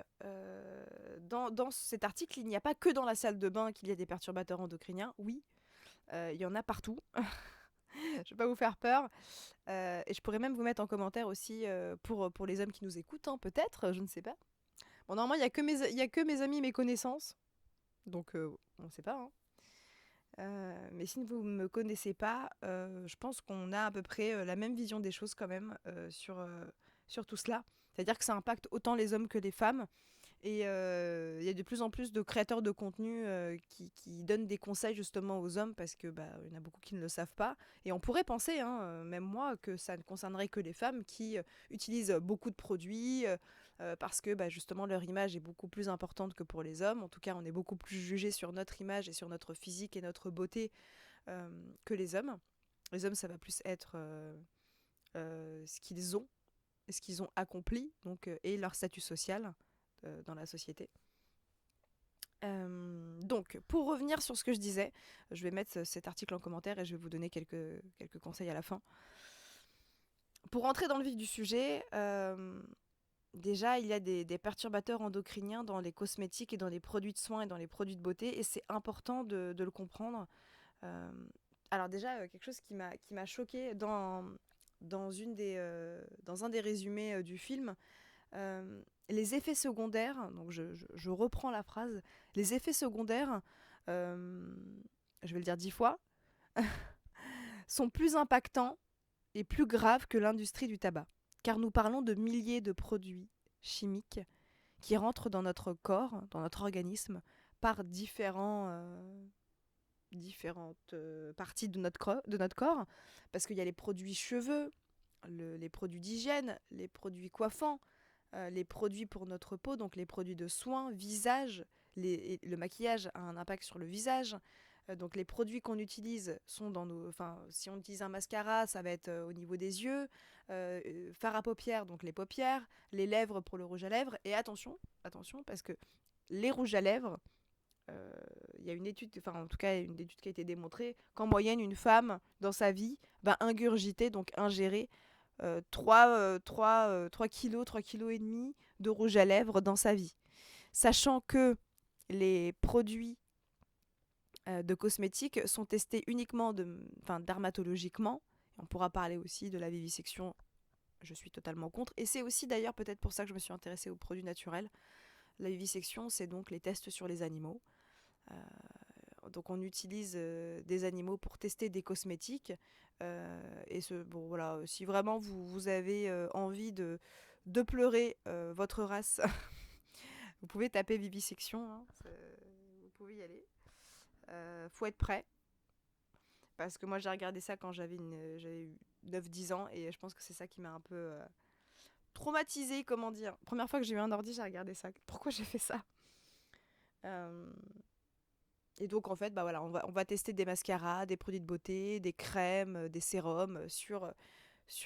dans cet article, il n'y a pas que dans la salle de bain qu'il y a des perturbateurs endocriniens. Oui, il y en a partout. Je ne vais pas vous faire peur. Et je pourrais même vous mettre en commentaire aussi pour les hommes qui nous écoutent, hein, peut-être, je ne sais pas. Bon, normalement, il n'y a que mes amis, mes connaissances. Donc, on ne sait pas. Hein. Mais si vous ne me connaissez pas, je pense qu'on a à peu près la même vision des choses quand même sur tout cela. C'est-à-dire que ça impacte autant les hommes que les femmes. Et il y a de plus en plus de créateurs de contenu qui donnent des conseils justement aux hommes, parce que y en a beaucoup qui ne le savent pas. Et on pourrait penser, hein, même moi, que ça ne concernerait que les femmes qui utilisent beaucoup de produits parce que justement leur image est beaucoup plus importante que pour les hommes. En tout cas, on est beaucoup plus jugé sur notre image et sur notre physique et notre beauté que les hommes. Les hommes, ça va plus être ce qu'ils ont, ce qu'ils ont accompli, donc, et leur statut social dans la société. Donc, pour revenir sur ce que je disais, je vais mettre cet article en commentaire et je vais vous donner quelques conseils à la fin. Pour rentrer dans le vif du sujet, déjà, il y a des perturbateurs endocriniens dans les cosmétiques et dans les produits de soins et dans les produits de beauté, et c'est important de le comprendre. Euh, alors déjà, quelque chose qui m'a choquée dans un des résumés du film, les effets secondaires, donc je reprends la phrase, les effets secondaires, euh, je vais le dire 10 fois, sont plus impactants et plus graves que l'industrie du tabac. Car nous parlons de milliers de produits chimiques qui rentrent dans notre corps, dans notre organisme, par différentes parties de notre corps. Parce qu'il y a les produits cheveux, les produits d'hygiène, les produits coiffants, les produits pour notre peau, donc les produits de soins, visage, le maquillage a un impact sur le visage. Donc les produits qu'on utilise sont dans nos... Enfin, si on utilise un mascara, ça va être au niveau des yeux, fard à paupières, donc les paupières, les lèvres pour le rouge à lèvres. Et attention, parce que les rouges à lèvres, il y a une étude, enfin en tout cas une étude qui a été démontrée qu'en moyenne une femme dans sa vie va ingurgiter, donc ingérer 3 kilos, 3 kilos et demi de rouge à lèvres dans sa vie. Sachant que les produits de cosmétiques sont testés uniquement dermatologiquement. On pourra parler aussi de la vivisection, je suis totalement contre. Et c'est aussi d'ailleurs peut-être pour ça que je me suis intéressée aux produits naturels. La vivisection, c'est donc les tests sur les animaux. Donc on utilise des animaux pour tester des cosmétiques. Bon, voilà, si vraiment vous avez envie de pleurer votre race, vous pouvez taper vivisection, hein, vous pouvez y aller. Faut être prêt. Parce que moi j'ai regardé ça quand j'avais eu 9-10 ans et je pense que c'est ça qui m'a un peu traumatisée, comment dire. Première fois que j'ai eu un ordi, j'ai regardé ça. Pourquoi j'ai fait ça? Euh, Et donc en fait, bah voilà, on va tester des mascaras, des produits de beauté, des crèmes, des sérums sur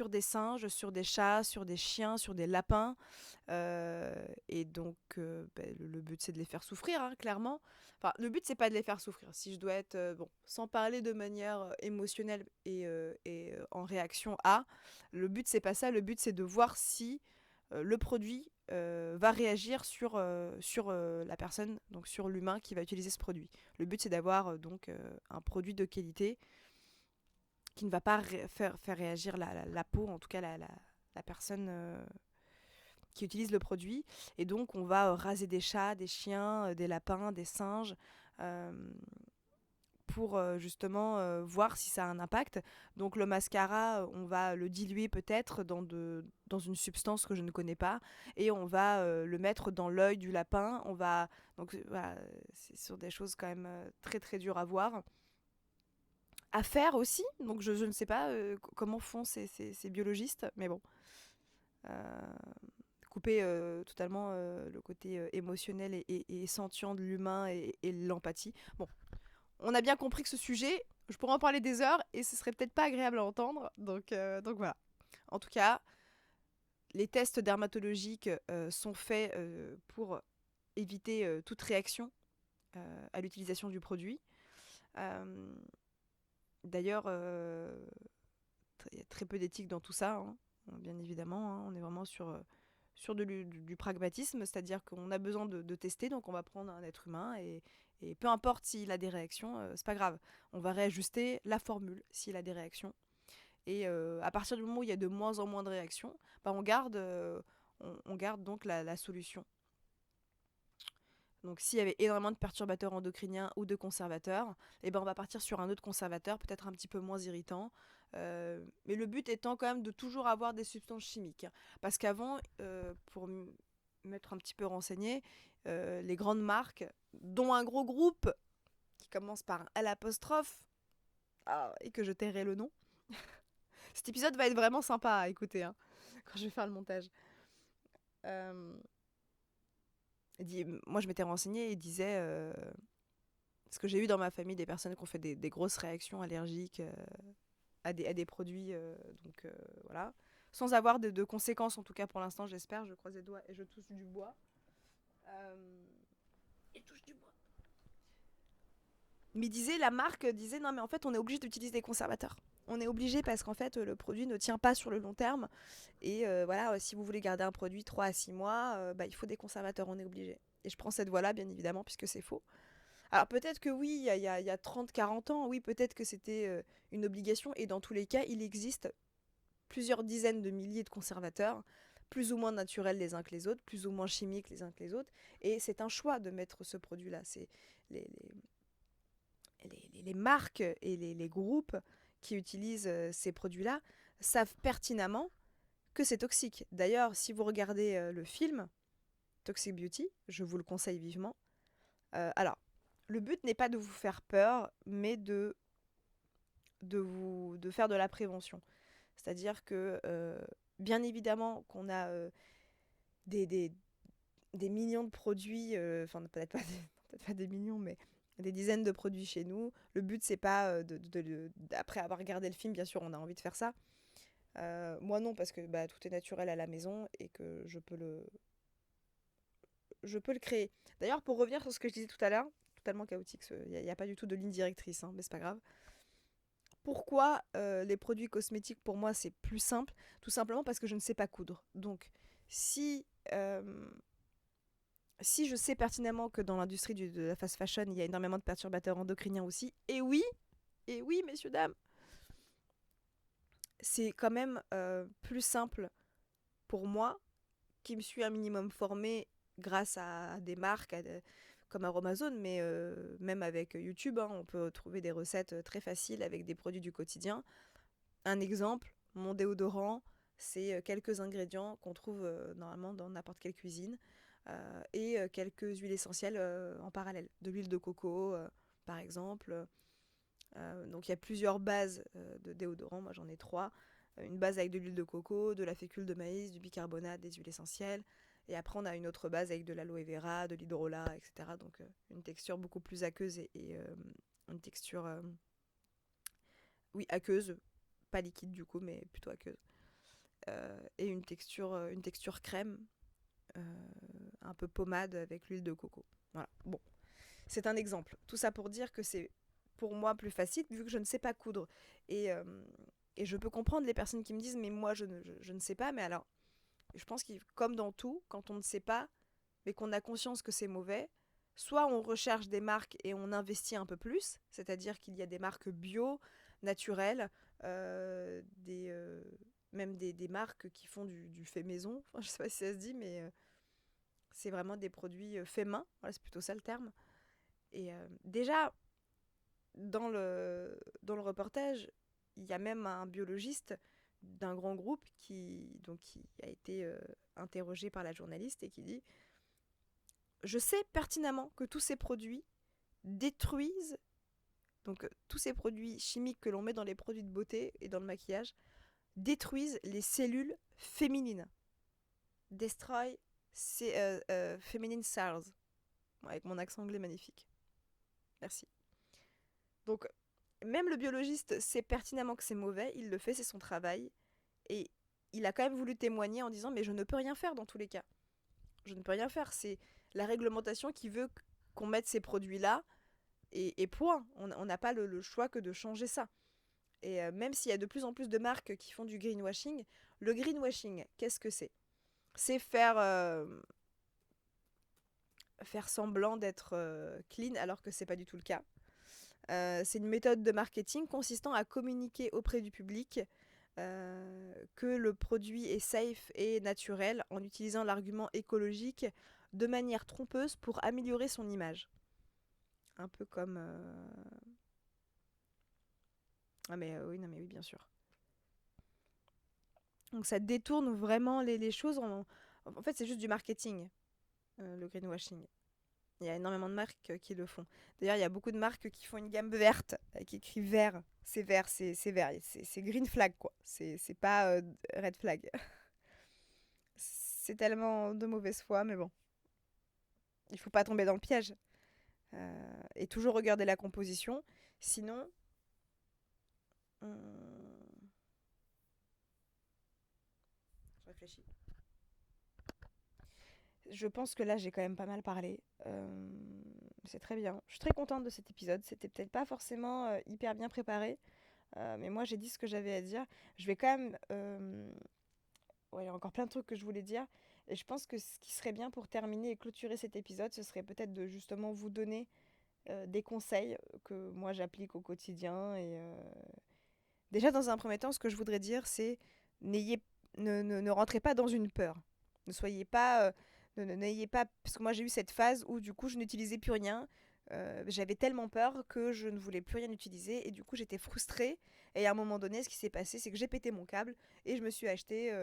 des singes, sur des chats, sur des chiens, sur des lapins. Et donc, le but, c'est de les faire souffrir, hein, clairement. Enfin, le but, c'est pas de les faire souffrir. Si je dois être, bon, sans parler de manière émotionnelle et en réaction à, le but, c'est pas ça. Le but, c'est de voir si le produit va réagir sur la personne, donc sur l'humain qui va utiliser ce produit. Le but, c'est d'avoir donc un produit de qualité qui ne va pas faire réagir la peau, en tout cas la personne qui utilise le produit. Et donc, on va raser des chats, des chiens, des lapins, des singes, euh, pour justement voir si ça a un impact. Donc, le mascara, on va le diluer peut-être dans une substance que je ne connais pas, et on va le mettre dans l'œil du lapin. Donc, voilà, c'est sur des choses quand même très très dures à voir. À faire aussi, donc je ne sais pas comment font ces biologistes, mais bon. Euh, Couper totalement le côté émotionnel et sentient de l'humain et l'empathie. Bon, on a bien compris que ce sujet, je pourrais en parler des heures et ce serait peut-être pas agréable à entendre. Donc voilà. En tout cas, les tests dermatologiques sont faits pour éviter toute réaction à l'utilisation du produit. Euh, D'ailleurs, il y a très peu d'éthique dans tout ça, hein, bien évidemment. Hein, on est vraiment sur du pragmatisme, c'est-à-dire qu'on a besoin de tester, donc on va prendre un être humain et peu importe s'il a des réactions, c'est pas grave. On va réajuster la formule s'il a des réactions. Et à partir du moment où il y a de moins en moins de réactions, bah on garde donc la solution. Donc s'il y avait énormément de perturbateurs endocriniens ou de conservateurs, eh ben on va partir sur un autre conservateur, peut-être un petit peu moins irritant. Mais le but étant quand même de toujours avoir des substances chimiques. Parce qu'avant, pour m'être un petit peu renseigné, les grandes marques, dont un gros groupe qui commence par un L apostrophe, et que je tairai le nom. Cet épisode va être vraiment sympa à écouter hein, quand je vais faire le montage. Euh, Moi, je m'étais renseignée et disait parce que j'ai eu dans ma famille des personnes qui ont fait des grosses réactions allergiques à des produits, voilà. Sans avoir de conséquences, en tout cas pour l'instant, j'espère. Je croise les doigts et je touche du bois. Et touche du bois. Mais la marque disait non, mais en fait, on est obligé d'utiliser des conservateurs. On est obligé parce qu'en fait, le produit ne tient pas sur le long terme. Et voilà, si vous voulez garder un produit 3 à 6 mois, il faut des conservateurs, on est obligé. Et je prends cette voie-là, bien évidemment, puisque c'est faux. Alors peut-être que oui, il y a 30-40 ans, oui, peut-être que c'était une obligation. Et dans tous les cas, il existe plusieurs dizaines de milliers de conservateurs, plus ou moins naturels les uns que les autres, plus ou moins chimiques les uns que les autres. Et c'est un choix de mettre ce produit-là. C'est les marques et les groupes qui utilisent ces produits-là savent pertinemment que c'est toxique. D'ailleurs, si vous regardez le film Toxic Beauty, je vous le conseille vivement. Alors, le but n'est pas de vous faire peur, mais de faire de la prévention. C'est-à-dire que, bien évidemment, qu'on a des, des, des millions de produits, enfin peut-être pas des millions, mais des dizaines de produits chez nous. Le but, c'est pas après avoir regardé le film, bien sûr, on a envie de faire ça. Moi non, parce que bah, tout est naturel à la maison et que je peux le créer. D'ailleurs, pour revenir sur ce que je disais tout à l'heure, totalement chaotique, il n'y a pas du tout de ligne directrice, hein, mais c'est pas grave. Pourquoi les produits cosmétiques, pour moi, c'est plus simple? Tout simplement parce que je ne sais pas coudre. Donc, si, euh, si je sais pertinemment que dans l'industrie de la fast fashion, il y a énormément de perturbateurs endocriniens aussi, et oui, messieurs, dames, c'est quand même plus simple pour moi, qui me suis un minimum formée grâce à des marques comme Aromazone, mais même avec YouTube, hein, on peut trouver des recettes très faciles avec des produits du quotidien. Un exemple, mon déodorant, c'est quelques ingrédients qu'on trouve normalement dans n'importe quelle cuisine et quelques huiles essentielles en parallèle. De l'huile de coco, par exemple. Donc il y a plusieurs bases de déodorant, moi j'en ai trois. Une base avec de l'huile de coco, de la fécule de maïs, du bicarbonate, des huiles essentielles. Et après on a une autre base avec de l'aloe vera, de l'hydrolat, etc. Donc une texture beaucoup plus aqueuse et une texture, oui, aqueuse, pas liquide du coup, mais plutôt aqueuse. Et une texture crème, euh, un peu pommade avec l'huile de coco. Voilà, bon, c'est un exemple. Tout ça pour dire que c'est pour moi plus facile vu que je ne sais pas coudre. Et, euh, et je peux comprendre les personnes qui me disent mais moi je ne sais pas. Mais alors, je pense que comme dans tout, quand on ne sait pas, mais qu'on a conscience que c'est mauvais, soit on recherche des marques et on investit un peu plus, c'est-à-dire qu'il y a des marques bio, naturelles, des, même des marques qui font du fait maison. Enfin, je sais pas si ça se dit, mais c'est vraiment des produits faits main. Voilà, c'est plutôt ça le terme. Et déjà, dans le reportage, il y a même un biologiste d'un grand groupe qui a été interrogé par la journaliste et qui dit: je sais pertinemment que tous ces produits détruisent, donc tous ces produits chimiques que l'on met dans les produits de beauté et dans le maquillage, détruisent les cellules féminines. Destroy feminine cells. Avec mon accent anglais magnifique. Merci. Donc, même le biologiste sait pertinemment que c'est mauvais, il le fait, c'est son travail. Et il a quand même voulu témoigner en disant: mais je ne peux rien faire dans tous les cas. Je ne peux rien faire. C'est la réglementation qui veut qu'on mette ces produits-là. Et point. On n'a pas le choix que de changer ça. Et même s'il y a de plus en plus de marques qui font du greenwashing, le greenwashing, qu'est-ce que c'est? C'est faire semblant d'être clean alors que c'est pas du tout le cas. C'est une méthode de marketing consistant à communiquer auprès du public que le produit est safe et naturel en utilisant l'argument écologique de manière trompeuse pour améliorer son image. Un peu comme... Ah mais oui, non mais oui, bien sûr. Donc ça détourne vraiment les choses. En fait, c'est juste du marketing, le greenwashing. Il y a énormément de marques qui le font. D'ailleurs, il y a beaucoup de marques qui font une gamme verte, qui écrit vert. C'est vert, c'est vert. C'est green flag, quoi. C'est pas red flag. C'est tellement de mauvaise foi, mais bon. Il faut pas tomber dans le piège. Et toujours regarder la composition. Sinon, je réfléchis. Je pense que là, j'ai quand même pas mal parlé. C'est très bien. Je suis très contente de cet épisode. C'était peut-être pas forcément hyper bien préparé. Mais moi, j'ai dit ce que j'avais à dire. Je vais quand même... ouais, il y a encore plein de trucs que je voulais dire. Et je pense que ce qui serait bien pour terminer et clôturer cet épisode, ce serait peut-être de justement vous donner des conseils que moi j'applique au quotidien. Et déjà, dans un premier temps, ce que je voudrais dire, c'est n'ayez, ne rentrez pas dans une peur. Ne soyez pas... n'ayez pas... Parce que moi, j'ai eu cette phase où, du coup, je n'utilisais plus rien. J'avais tellement peur que je ne voulais plus rien utiliser. Et du coup, j'étais frustrée. Et à un moment donné, ce qui s'est passé, c'est que j'ai pété mon câble et je me suis acheté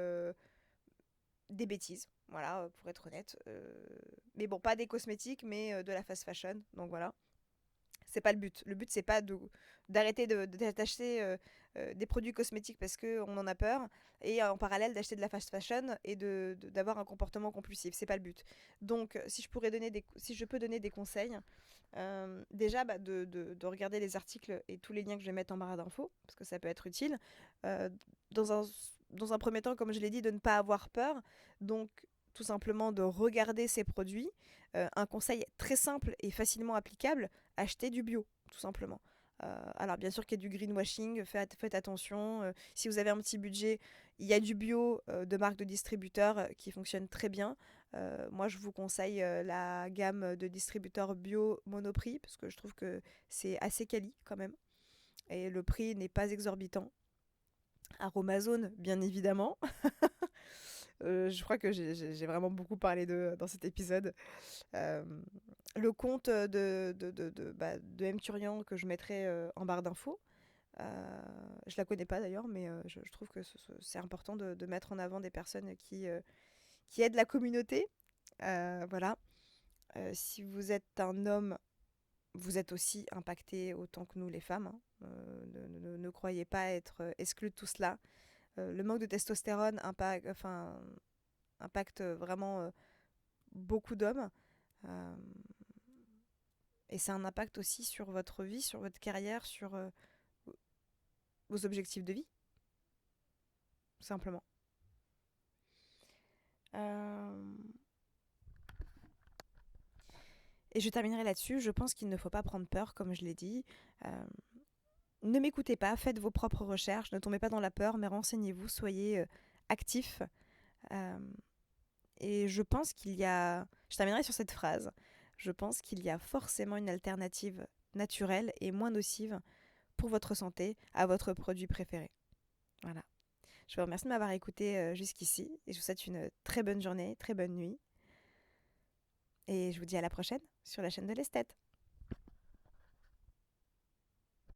des bêtises. Voilà, pour être honnête. Mais bon, pas des cosmétiques, mais de la fast fashion. Donc voilà. C'est pas le but. Le but, c'est pas d'arrêter d'acheter des produits cosmétiques parce qu'on en a peur et en parallèle d'acheter de la fast fashion et d'avoir un comportement compulsif. C'est pas le but. Donc, si je peux donner des conseils, déjà de regarder les articles et tous les liens que je vais mettre en barre d'infos parce que ça peut être utile. Euh, dans, un, dans un premier temps, comme je l'ai dit, de ne pas avoir peur. Donc, tout simplement de regarder ces produits. Un conseil très simple et facilement applicable: acheter du bio, tout simplement. Alors bien sûr qu'il y a du greenwashing, faites attention. Si vous avez un petit budget, il y a du bio de marques de distributeurs qui fonctionnent très bien. Moi je vous conseille la gamme de distributeurs bio Monoprix parce que je trouve que c'est assez quali quand même. Et le prix n'est pas exorbitant. Aromazone, bien évidemment. Je crois que j'ai vraiment beaucoup parlé d'eux dans cet épisode. Euh, le compte de M. Turian que je mettrai en barre d'infos. Je la connais pas d'ailleurs, mais je trouve que c'est important de mettre en avant des personnes qui aident la communauté. Voilà. Si vous êtes un homme, vous êtes aussi impacté autant que nous les femmes, hein. Ne croyez pas être exclu de tout cela. Le manque de testostérone impacte vraiment beaucoup d'hommes. Euh, et c'est un impact aussi sur votre vie, sur votre carrière, sur vos objectifs de vie, tout simplement. Euh, Et je terminerai là-dessus. Je pense qu'il ne faut pas prendre peur, comme je l'ai dit. Euh, Ne m'écoutez pas, faites vos propres recherches, ne tombez pas dans la peur, mais renseignez-vous, soyez actifs. Euh, et je pense qu'il y a... Je terminerai sur cette phrase. Je pense qu'il y a forcément une alternative naturelle et moins nocive pour votre santé à votre produit préféré. Voilà. Je vous remercie de m'avoir écouté jusqu'ici et je vous souhaite une très bonne journée, très bonne nuit. Et je vous dis à la prochaine sur la chaîne de l'Esthète.